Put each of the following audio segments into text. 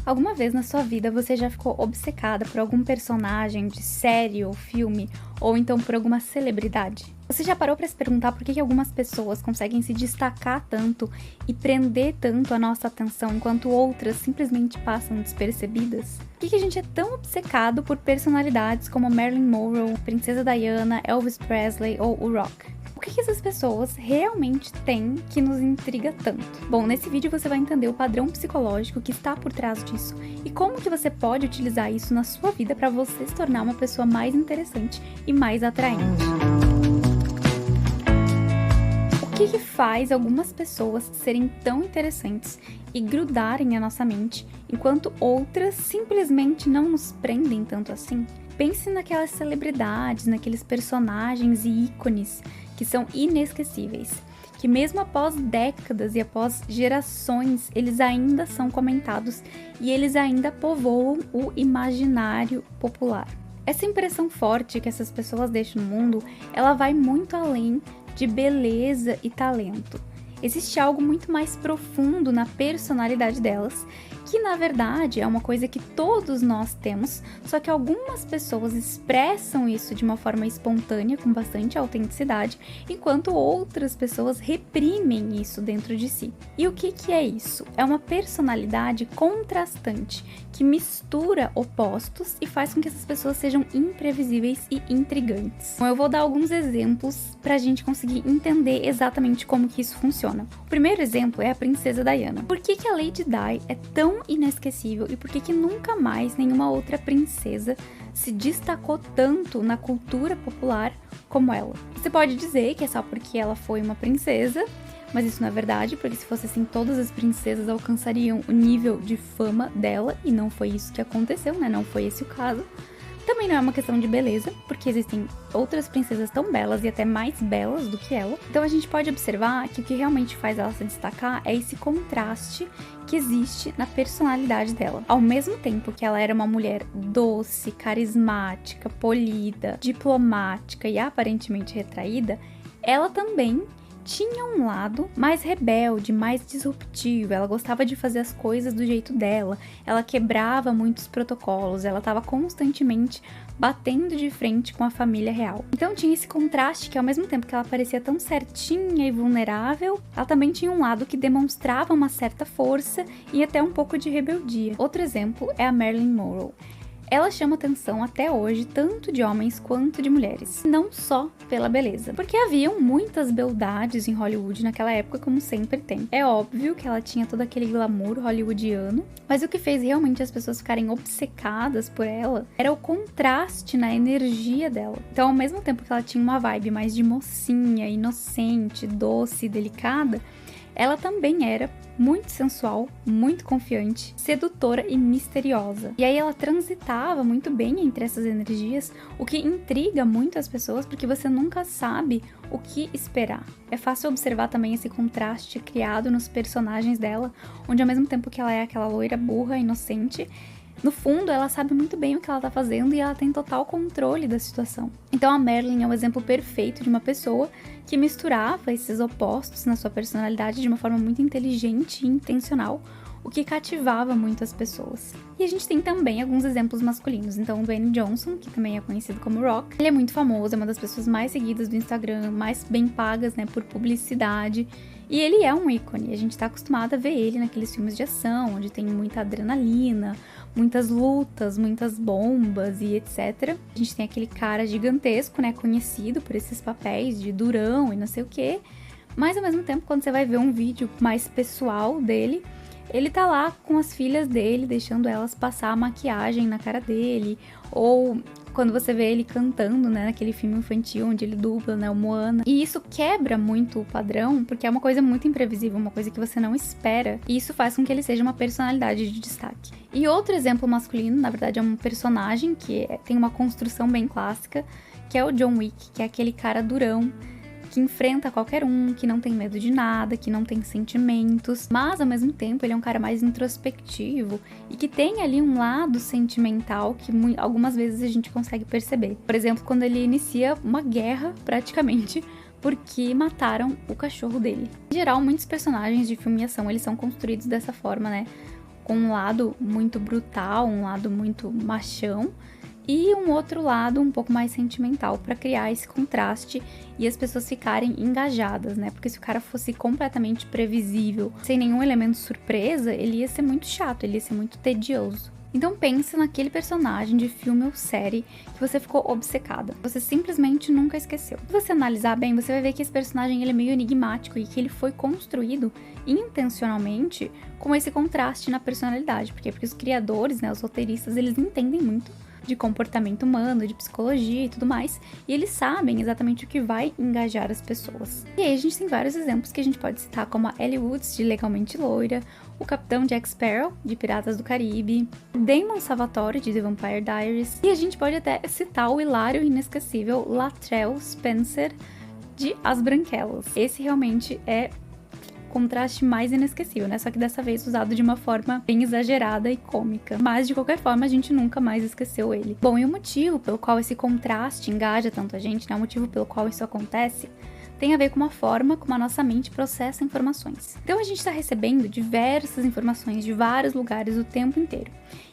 Alguma vez na sua vida você já ficou obcecada por algum personagem de série ou filme, ou então por alguma celebridade? Você já parou para se perguntar por que algumas pessoas conseguem se destacar tanto e prender tanto a nossa atenção, enquanto outras simplesmente passam despercebidas? Por que a gente é tão obcecado por personalidades como Marilyn Monroe, Princesa Diana, Elvis Presley ou o Rock? O que essas pessoas realmente têm que nos intriga tanto? Bom, nesse vídeo você vai entender o padrão psicológico que está por trás disso e como que você pode utilizar isso na sua vida para você se tornar uma pessoa mais interessante e mais atraente. O que faz algumas pessoas serem tão interessantes e grudarem a nossa mente, enquanto outras simplesmente não nos prendem tanto assim? Pense naquelas celebridades, naqueles personagens e ícones que são inesquecíveis, que mesmo após décadas e após gerações, eles ainda são comentados e eles ainda povoam o imaginário popular. Essa impressão forte que essas pessoas deixam no mundo, ela vai muito além de beleza e talento. Existe algo muito mais profundo na personalidade delas, que na verdade é uma coisa que todos nós temos, só que algumas pessoas expressam isso de uma forma espontânea, com bastante autenticidade, enquanto outras pessoas reprimem isso dentro de si. E o que é isso? É uma personalidade contrastante, que mistura opostos e faz com que essas pessoas sejam imprevisíveis e intrigantes. Então, eu vou dar alguns exemplos pra gente conseguir entender exatamente como que isso funciona. O primeiro exemplo é a Princesa Diana. Por que a Lady Di é tão inesquecível e por que nunca mais nenhuma outra princesa se destacou tanto na cultura popular como ela? Você pode dizer que é só porque ela foi uma princesa, mas isso não é verdade, porque se fosse assim, todas as princesas alcançariam o nível de fama dela, e não foi isso que aconteceu, né? Não foi esse o caso. Também não é uma questão de beleza, porque existem outras princesas tão belas e até mais belas do que ela. Então a gente pode observar que o que realmente faz ela se destacar é esse contraste que existe na personalidade dela. Ao mesmo tempo que ela era uma mulher doce, carismática, polida, diplomática e aparentemente retraída, ela também tinha um lado mais rebelde, mais disruptivo. Ela gostava de fazer as coisas do jeito dela, ela quebrava muitos protocolos, ela estava constantemente batendo de frente com a família real. Então tinha esse contraste que, ao mesmo tempo que ela parecia tão certinha e vulnerável, ela também tinha um lado que demonstrava uma certa força e até um pouco de rebeldia. Outro exemplo é a Marilyn Monroe. Ela chama atenção até hoje tanto de homens quanto de mulheres, não só pela beleza, porque haviam muitas beldades em Hollywood naquela época, como sempre tem. É óbvio que ela tinha todo aquele glamour hollywoodiano, mas o que fez realmente as pessoas ficarem obcecadas por ela era o contraste na energia dela. Então, ao mesmo tempo que ela tinha uma vibe mais de mocinha, inocente, doce, delicada, ela também era muito sensual, muito confiante, sedutora e misteriosa. E aí ela transitava muito bem entre essas energias, o que intriga muito as pessoas, porque você nunca sabe o que esperar. É fácil observar também esse contraste criado nos personagens dela, onde ao mesmo tempo que ela é aquela loira burra, inocente, no fundo, ela sabe muito bem o que ela tá fazendo e ela tem total controle da situação. Então a Marilyn é o exemplo perfeito de uma pessoa que misturava esses opostos na sua personalidade de uma forma muito inteligente e intencional, o que cativava muitas pessoas. E a gente tem também alguns exemplos masculinos. Então o Dwayne Johnson, que também é conhecido como Rock, ele é muito famoso, é uma das pessoas mais seguidas do Instagram, mais bem pagas, né, por publicidade. E ele é um ícone, a gente tá acostumado a ver ele naqueles filmes de ação, onde tem muita adrenalina, muitas lutas, muitas bombas e etc. A gente tem aquele cara gigantesco, né, conhecido por esses papéis de durão e não sei o quê. Mas ao mesmo tempo, quando você vai ver um vídeo mais pessoal dele, ele tá lá com as filhas dele, deixando elas passar a maquiagem na cara dele, ou quando você vê ele cantando, né, naquele filme infantil onde ele dubla, né, o Moana. E isso quebra muito o padrão, porque é uma coisa muito imprevisível, uma coisa que você não espera, e isso faz com que ele seja uma personalidade de destaque. E outro exemplo masculino, na verdade, é um personagem que tem uma construção bem clássica, que é o John Wick, que é aquele cara durão, que enfrenta qualquer um, que não tem medo de nada, que não tem sentimentos, mas ao mesmo tempo ele é um cara mais introspectivo e que tem ali um lado sentimental que algumas vezes a gente consegue perceber. Por exemplo, quando ele inicia uma guerra, praticamente, porque mataram o cachorro dele. Em geral, muitos personagens de filme e ação, eles são construídos dessa forma, né? com um lado muito brutal, um lado muito machão, e um outro lado um pouco mais sentimental, para criar esse contraste e as pessoas ficarem engajadas, né? Porque se o cara fosse completamente previsível, sem nenhum elemento surpresa, ele ia ser muito chato, ele ia ser muito tedioso. Então pense naquele personagem de filme ou série que você ficou obcecada. Você simplesmente nunca esqueceu. Se você analisar bem, você vai ver que esse personagem ele é meio enigmático e que ele foi construído intencionalmente com esse contraste na personalidade. Por quê? Porque os criadores, né, os roteiristas, eles entendem muito de comportamento humano, de psicologia e tudo mais, e eles sabem exatamente o que vai engajar as pessoas. E aí a gente tem vários exemplos que a gente pode citar, como a Ellie Woods, de Legalmente Loira, o Capitão Jack Sparrow, de Piratas do Caribe, o Damon Salvatore, de The Vampire Diaries, e a gente pode até citar o hilário e inesquecível Latrell Spencer, de As Branquelas. Esse realmente é contraste mais inesquecível, né? Só que dessa vez usado de uma forma bem exagerada e cômica. Mas, de qualquer forma, a gente nunca mais esqueceu ele. Bom, e o motivo pelo qual esse contraste engaja tanto a gente, né? O motivo pelo qual isso acontece tem a ver com a forma como a nossa mente processa informações. Então, a gente está recebendo diversas informações de vários lugares o tempo inteiro.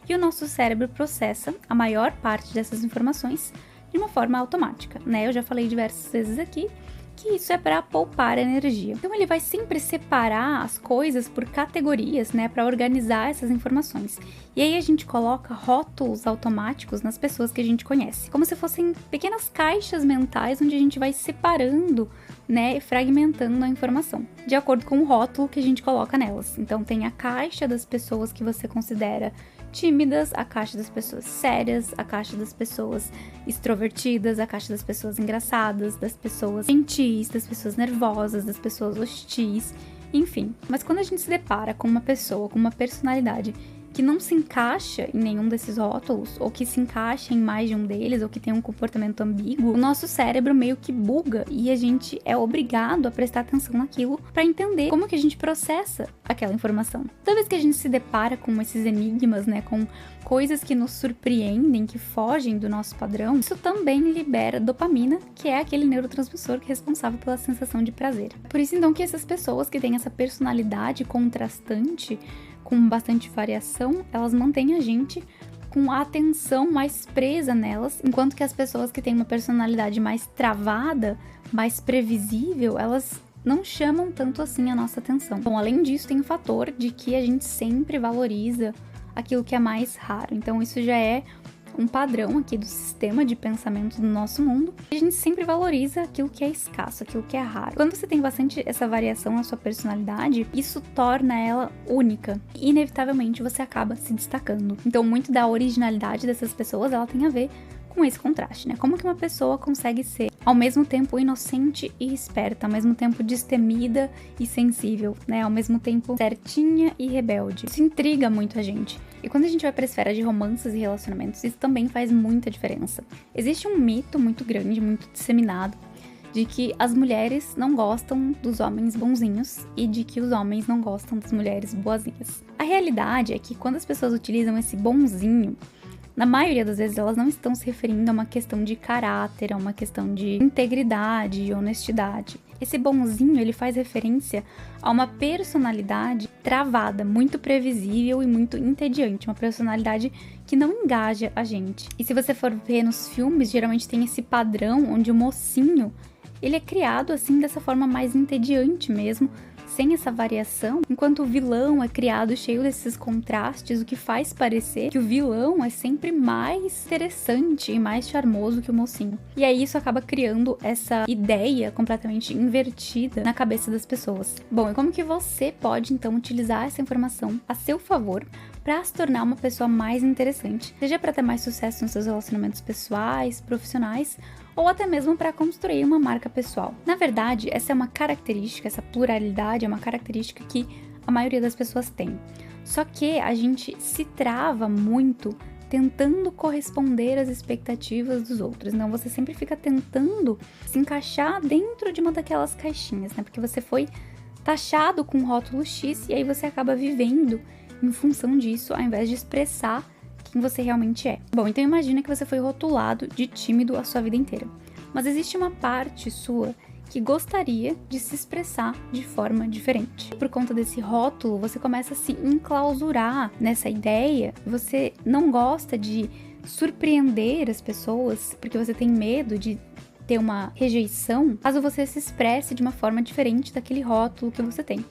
E o nosso cérebro processa a maior parte dessas informações de uma forma automática, né? Eu já falei diversas vezes aqui que isso é para poupar energia. Então ele vai sempre separar as coisas por categorias, né, para organizar essas informações. E aí a gente coloca rótulos automáticos nas pessoas que a gente conhece, como se fossem pequenas caixas mentais onde a gente vai separando, né, fragmentando a informação, de acordo com o rótulo que a gente coloca nelas. Então tem a caixa das pessoas que você considera tímidas, a caixa das pessoas sérias, a caixa das pessoas extrovertidas, a caixa das pessoas engraçadas, das pessoas gentis, das pessoas nervosas, das pessoas hostis, enfim. Mas quando a gente se depara com uma pessoa, com uma personalidade que não se encaixa em nenhum desses rótulos, ou que se encaixa em mais de um deles, ou que tem um comportamento ambíguo, o nosso cérebro meio que buga e a gente é obrigado a prestar atenção naquilo para entender como que a gente processa aquela informação. Toda vez que a gente se depara com esses enigmas, né, com coisas que nos surpreendem, que fogem do nosso padrão, isso também libera dopamina, que é aquele neurotransmissor que é responsável pela sensação de prazer. Por isso, então, que essas pessoas que têm essa personalidade contrastante, com bastante variação, elas mantêm a gente com a atenção mais presa nelas, enquanto que as pessoas que têm uma personalidade mais travada, mais previsível, elas não chamam tanto assim a nossa atenção. Bom, além disso, tem o fator de que a gente sempre valoriza aquilo que é mais raro. Então, isso já é um padrão aqui do sistema de pensamento do nosso mundo. A gente sempre valoriza aquilo que é escasso, aquilo que é raro. Quando você tem bastante essa variação na sua personalidade, isso torna ela única. E, inevitavelmente, você acaba se destacando. Então, muito da originalidade dessas pessoas, ela tem a ver com esse contraste, né? Como que uma pessoa consegue ser, ao mesmo tempo, inocente e esperta, ao mesmo tempo destemida e sensível, né? Ao mesmo tempo certinha e rebelde. Isso intriga muito a gente. E quando a gente vai para a esfera de romances e relacionamentos, isso também faz muita diferença. Existe um mito muito grande, muito disseminado, de que as mulheres não gostam dos homens bonzinhos e de que os homens não gostam das mulheres boazinhas. A realidade é que quando as pessoas utilizam esse bonzinho, na maioria das vezes elas não estão se referindo a uma questão de caráter, a uma questão de integridade e honestidade. Esse bonzinho, ele faz referência a uma personalidade travada, muito previsível e muito entediante, uma personalidade que não engaja a gente. E se você for ver nos filmes, geralmente tem esse padrão onde o mocinho, ele é criado assim dessa forma mais entediante mesmo, sem essa variação, enquanto o vilão é criado cheio desses contrastes, o que faz parecer que o vilão é sempre mais interessante e mais charmoso que o mocinho. E aí isso acaba criando essa ideia completamente invertida na cabeça das pessoas. Bom, e como que você pode então utilizar essa informação a seu favor para se tornar uma pessoa mais interessante, seja para ter mais sucesso nos seus relacionamentos pessoais, profissionais, ou até mesmo para construir uma marca pessoal. Na verdade, essa é uma característica, essa pluralidade é uma característica que a maioria das pessoas tem. Só que a gente se trava muito tentando corresponder às expectativas dos outros. Então você sempre fica tentando se encaixar dentro de uma daquelas caixinhas, né? Porque você foi taxado com um rótulo X e aí você acaba vivendo em função disso, ao invés de expressar quem você realmente é. Bom, então imagina que você foi rotulado de tímido a sua vida inteira. Mas existe uma parte sua que gostaria de se expressar de forma diferente. Por conta desse rótulo, você começa a se enclausurar nessa ideia, você não gosta de surpreender as pessoas, porque você tem medo de ter uma rejeição, caso você se expresse de uma forma diferente daquele rótulo que você tem.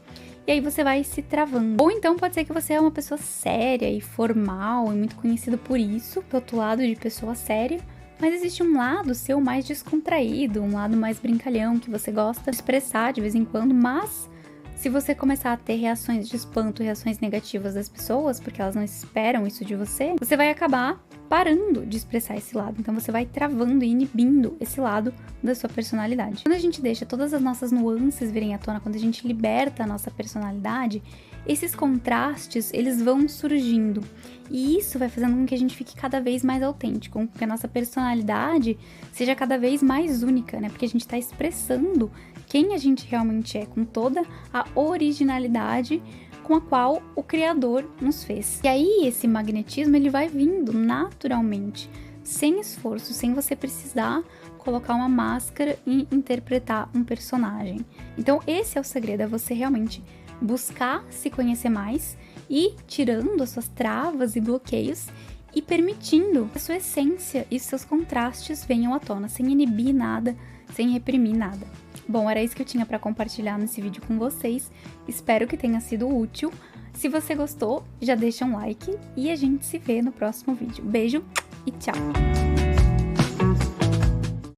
E aí você vai se travando. Ou então pode ser que você é uma pessoa séria e formal e muito conhecido por isso, rotulado de pessoa séria, mas existe um lado seu mais descontraído, um lado mais brincalhão, que você gosta de expressar de vez em quando, mas se você começar a ter reações de espanto, reações negativas das pessoas, porque elas não esperam isso de você, você vai acabar parando de expressar esse lado. Então você vai travando e inibindo esse lado da sua personalidade. Quando a gente deixa todas as nossas nuances virem à tona, quando a gente liberta a nossa personalidade, esses contrastes, eles vão surgindo. E isso vai fazendo com que a gente fique cada vez mais autêntico, com que a nossa personalidade seja cada vez mais única, né? Porque a gente está expressando quem a gente realmente é, com toda a originalidade com a qual o Criador nos fez. E aí, esse magnetismo, ele vai vindo naturalmente, sem esforço, sem você precisar colocar uma máscara e interpretar um personagem. Então, esse é o segredo, é você realmente buscar se conhecer mais e tirando as suas travas e bloqueios e permitindo que a sua essência e seus contrastes venham à tona, sem inibir nada, sem reprimir nada. Bom, era isso que eu tinha para compartilhar nesse vídeo com vocês. Espero que tenha sido útil. Se você gostou, já deixa um like e a gente se vê no próximo vídeo. Beijo e tchau!